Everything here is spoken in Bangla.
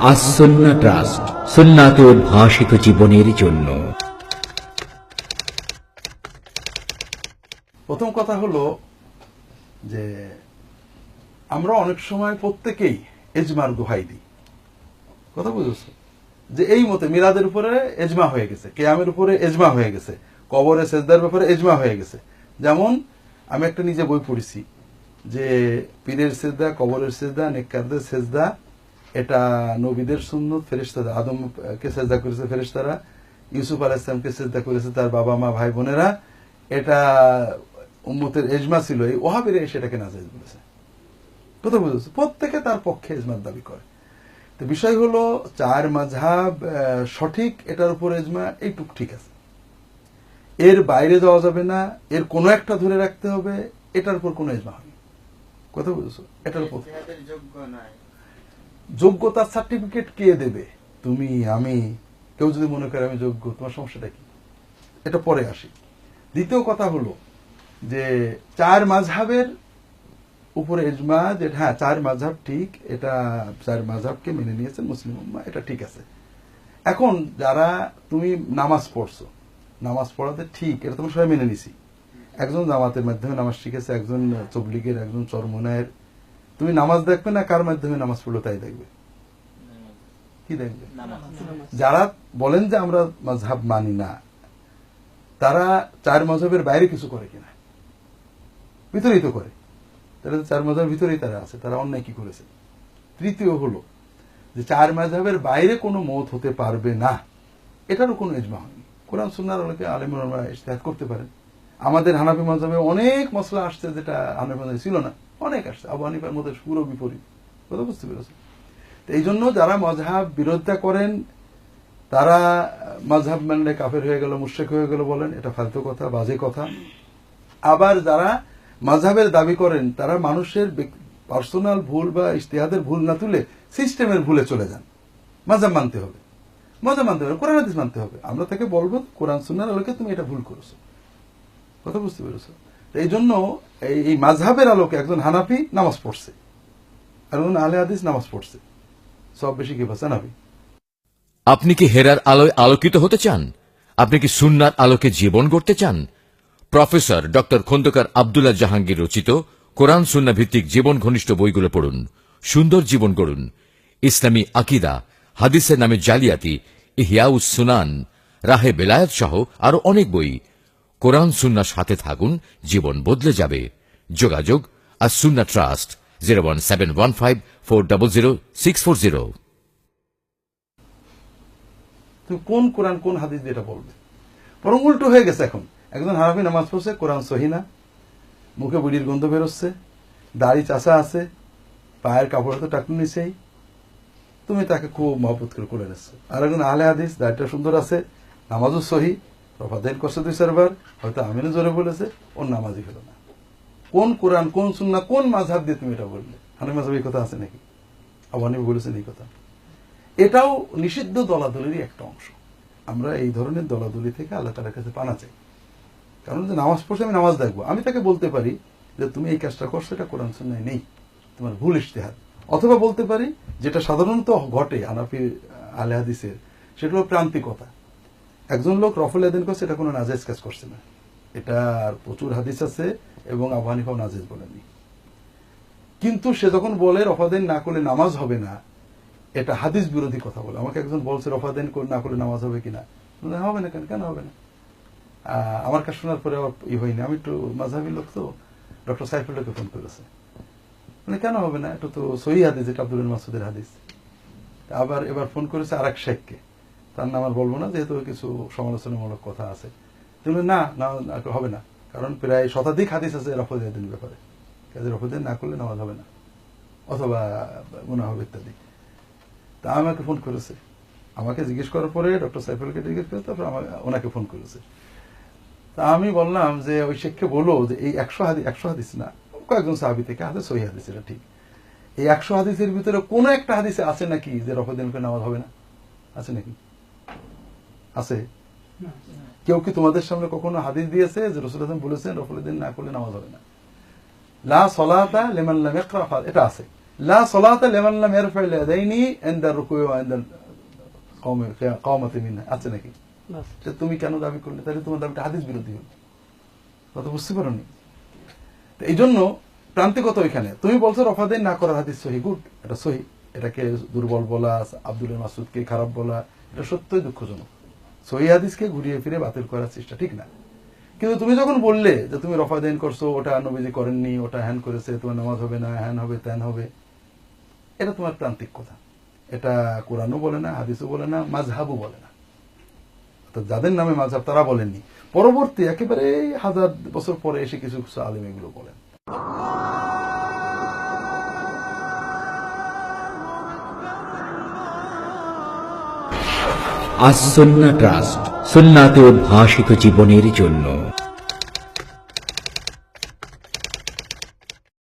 আস-সুন্নাহ ট্রাস্ট, সুন্নাতে উদ্ভাসিত জীবনের জন্য। প্রথম কথা হলো যে আমরা অনেক সময় প্রত্যেকেই এজমার দোহাই দিই। কথা বুঝেছো? যে এই মতে মিলাদের উপরে এজমা হয়ে গেছে, কিয়ামের উপরে এজমা হয়ে গেছে, কবরে সেজদার ব্যাপারে এজমা হয়ে গেছে। যেমন আমি একটা নিজে বই পড়েছি যে পীরের সেজদা, কবরের সেজদা, নেককারদের সেজদা এটা নবীদের সুন্নত, ফেরেশতারা আদমকে সেজদা করেছে ফেরেশতারা, ইউসুফ আলাইহিস সালামকে সেজদা করেছে তার বাবা মা ভাই বোনেরা, এটা উম্মতের এজমা ছিল। এই ওহাবীরা সেটাকে নাজায়েজ বলেছে। কথা বুঝেছো? প্রত্যেকে তার পক্ষে এজমার দাবি করে। তো বিষয় হলো চার মাযহাব সঠিক, এটার উপর এজমা এইটুক ঠিক আছে, এর বাইরে যাওয়া যাবে না, এর কোনো একটা ধরে রাখতে হবে, এটার উপর কোনো এজমা হয়নি। কথা বুঝেছো? এটার উপর যোগ্যতার সার্টিফিকেট কে দেবে? তুমি, আমি, কেউ যদি মনে করে আমি যোগ্য, তোমার সমস্যাটা কি? এটা পরে আসি। দ্বিতীয় কথা হলো যে চার মাযহাবের উপরে এজমা, যে হ্যাঁ চার মাযহাব ঠিক, এটা চার মাযহাবকে মেনে নিয়েছেন মুসলিম উম্মাহ, এটা ঠিক আছে। এখন যারা তুমি নামাজ পড়ছো, নামাজ পড়াতে ঠিক, এটা তোমার সবাই মেনে নিছি। একজন জামাতের মাধ্যমে নামাজ শিখেছে, একজন তবলিগের, একজন চরমনায়ের। তুমি নামাজ দেখবে না কার মাধ্যমে নামাজ পড়লো তাই দেখবে? কি দেখবে? যারা বলেন যে আমরা মাযহাব মানি না, তারা চার মাযহাবের বাইরে কিছু করে কিনা? ভিতরেই তো করে। তাহলে চার মাযহাবের ভিতরেই তারা আছে, তারা অন্যায় কি করেছে? তৃতীয় হলো যে চার মাযহাবের বাইরে কোনো মত হতে পারবে না, এটারও কোনো ইজমা হয়নি। কোরআন সুন্নাহর আলোকে আলেম ওলামা ইজতিহাদ করতে পারেন। আমাদের হানাফি মাযহাবে অনেক মসলা আসছে যেটা হানাফি মাযহাবে ছিল না, অনেক আসছে। আবু হানিফার মধ্যে পুরো বিপরীত। কথা বুঝতে পেরেছে? তো এই জন্য যারা মাযহাব বিরোধিতা করেন, তারা মাযহাব মানলে কাফের হয়ে গেল, মুশরিক হয়ে গেল বলেন, এটা ফালতু কথা, বাজে কথা। আবার যারা মাযহাবের দাবি করেন, তারা মানুষের পার্সোনাল ভুল বা ইজতিহাদের ভুল না তুলে সিস্টেমের ভুলে চলে যান। মাযহাব মানতে হবে, মাযহাব মানতে হবে, কোরআন হাদিস মানতে হবে। আমরা তাকে বলবো কোরআন সুন্নাহর আলোকে তুমি এটা ভুল করেছো। কথা বুঝতে পেরেছো? এই জন্য এই মাযহাবের আলোকে একজন হানাফি নামাজ পড়ছে আর একজন আহলে হাদিস নামাজ পড়ছে, সব বেশি কি পাচ্ছে নাবি? আপনি কি হেরার আলোয় আলোকিত হতে চান? আপনি কি সুন্নার আলোকে জীবন গড়তে চান? প্রফেসর ডক্টর খন্দকার আব্দুল্লাহ জাহাঙ্গীর রচিত কোরআন সুন্নাহ ভিত্তিক জীবন ঘনিষ্ঠ বইগুলো পড়ুন, সুন্দর জীবন গড়ুন। ইসলামী আকীদা, হাদিসের নামে জালিয়াতি, ইহয়াউস সুনান, রাহে বেলায়েত সহ আরো অনেক বই। কোরআন সুন্নাহর সাথে থাকুন, জীবন বদলে যাবে। যোগাযোগ আস-সুন্নাহ ট্রাস্ট, 01715400640। তুমি কোন কোরআন কোন হাদিস দিয়ে এটা বলবে? বরং উল্টো হয়ে গেছে এখন। একজন হানাফি নামাজ পড়ছে, কোরআন সহি না, মুখে বুড়ির গন্ধ বেরোচ্ছে, দাড়ি চাচা আছে, পায়ের কাপড় তো টাকুন নিচেই, তুমি তাকে খুব মহব্বত করে করে নিচ্ছ। আর একজন আহলে হাদিস, দাড়িটা সুন্দর আছে, নামাজও সহি, রফাদাইন করছে 2-4 বার, হয়তো আমিনও জোরে বলেছে, ওর নামাজই হলো না। কোন কোরআন, কোন সুন্নাহ, কোন মাযহাব দিয়ে তুমি এটা বললে? হানাফি মাযহাবে এই কথা আছে নাকি? আবু হানিফা বলেছেন এই কথা? এটাও নিষিদ্ধ দলাদলেরই একটা অংশ। আমরা এই ধরনের দলাদলি থেকে আল্লাহ তাআলার কাছে পানা চাই। কারণ যে নামাজ পড়ছে আমি নামাজ দেখবো, আমি তাকে বলতে পারি যে তুমি এই কাজটা করছো, এটা কোরআন সুন্নাহয় নেই, তোমার ভুল ইজতিহাদ। অথবা বলতে পারি যেটা সাধারণত ঘটে হানাফি আহলে হাদিসের, সেটা হলো প্রান্তিকতা। একজন লোক রফল আদান করছে, এটা কোনো নাজায়েজ কাজ করছে না, এটা প্রচুর হাদিস আছে এবং আবু হানিফাও নাজায়েজ বলেননি। কিন্তু সে যখন বলে রফাদাইন না করলে নামাজ হবে না, এটা হাদিস বিরোধী কথা বলে। আমাকে একজন বলছে রফাদাইন না করলে নামাজ হবে কিনা, হবে না। কেন হবে না? আমার কাছে শোনার পরে আবার হয়নি। আমি একটু মাযহাবী লোক, তো ডক্টর সাইফুল্লাহকে ফোন করেছে, মানে কেন হবে না, এটা তো সহিহ হাদিস, এটা আব্দুল্লাহ মাসউদের হাদিস। আবার এবার ফোন করেছে আরেক শেখকে, তার নাম আর বলবো না যেহেতু কিছু সমালোচনামূলক কথা আছে। তুমি না হবে না, কারণ প্রায় শতাধিক হাদিস আছে রফাদাইনের ব্যাপারে, কাজে রফাদাইন না করলে নামাজ হবে না, অথবা গুনাহ হবে ইত্যাদি। তা আমাকে ফোন করেছে, আমাকে জিজ্ঞেস করার পরে ডক্টর সাইফুলকে জিজ্ঞেস করে তারপর ওনাকে ফোন করেছে। তা আমি বললাম যে ওই শেখকে বলো যে এই 100 হাদিস না, কয়েকজন সাহাবী থেকে হাদিস সহিহ হাদিস, এটা ঠিক। এই 100 হাদিসের ভিতরে কোন একটা হাদিসে আছে নাকি যে রফাদাইন করে নামাজ হবে না? আছে নাকি? আছে? কেউ কি তোমাদের সামনে কখনো হাদিস দিয়েছে যে রাসূলুল্লাহ সাল্লাল্লাহু আলাইহি ওয়াসাল্লাম বলেছেন রফাদাইন না করলে নামাজ হবে না? লা সলাতা লিমান লাম ইয়াকরা, এটা আছে। লা সলাতা লিমান লাম ইয়ারফা'ল ইয়াদাইনি ইনদা রুকুই ওয়া ইনদা কাওমাতি মিনহা, আছে নাকি? তো তুমি কেন দাবি করলে? তাহলে তোমার দাবিটা হাদিস বিরোধী হলো। কথা বুঝতে পারোনি? তো এই জন্য প্রান্তিকতা ওইখানে। তুমি বলছো রফাদাইন না করার হাদিস সহি, গুড, এটা সহি। এটাকে দুর্বল বলা, আব্দুল্লাহ মাসুদকে খারাপ বলা, এটা সত্যই দুঃখজনক। সহি হাদিসকে ঘুরিয়ে ফিরে বাতিল করার চেষ্টা ঠিক না। কিন্তু তুমি যখন বললে যে তুমি রফাদাইন করছো, ওটা নবীজি করেননি, ওটা হ্যান করেছে, তোমার নামাজ হবে না, হ্যান হবে ত্যান হবে, এটা তোমার প্রান্তিক কথা। এটা কোরআনও বলে না, হাদিসও বলে না, মাযহাবও বলে না। তো যাদের নামে মাযহাব তারা বলেননি, পরবর্তী একেবারে 1000 বছর পরে এসে কিছু কিছু আলেম এগুলো বলেন। আস সুন্নাহ ট্রাস্ট, সুন্নাতে উদ্ভাসিত জীবনের জন্য।